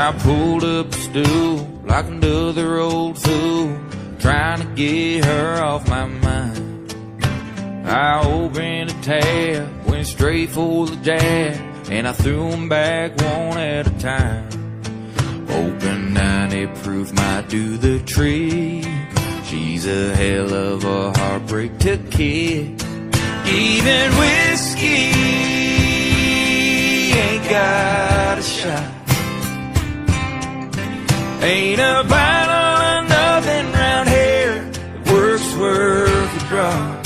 I pulled up a stool like another old fool, trying to get her off my mind. I opened a tab, went straight for the jab, and I threw them back one at a time. Hoping 90 proof might do the trick. She's a hell of a heartbreak to kick. Even whiskey ain't got a shot. Ain't a bottle of nothing round here that works worth a drop.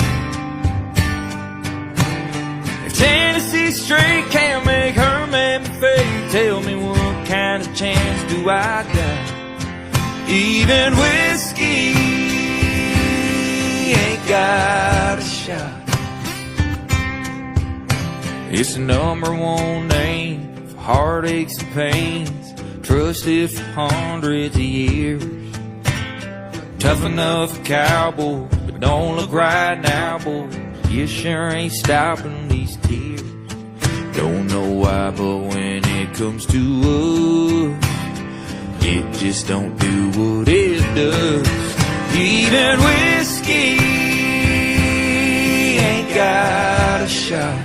If Tennessee straight can't make her man fade, tell me what kind of chance do I got? Even whiskey ain't got a shot. It's the #1 name for heartaches and pains, trusted for hundreds of years. Tough enough for cowboys, but don't look right now, boys. You sure ain't stopping these tears. Don't know why, but when it comes to us, it just don't do what it does. Even whiskey ain't got a shot.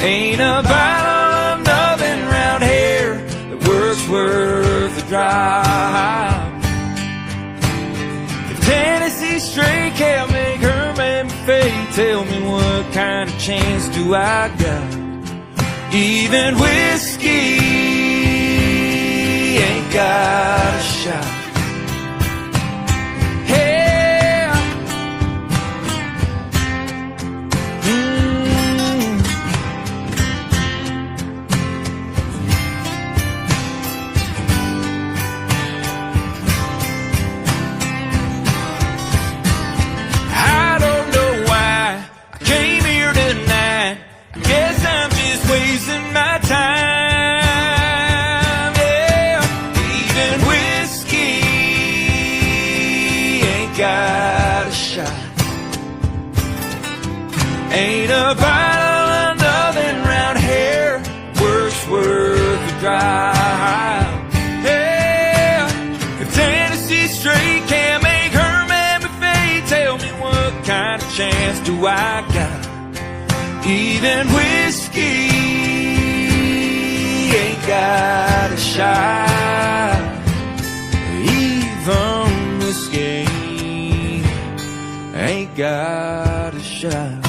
Ain't a bottle of nothing round here that works worth a drop. If Tennessee straight can't make her man fade, tell me what kind of chance do I got? Even whiskey ain't got a shot. Ain't a bottle of nothing round here works worth a drive. Yeah, if Tennessee straight can't make her man fade, tell me what kind of chance do I got? Even whiskey ain't got a shot. Even whiskey ain't got a shot.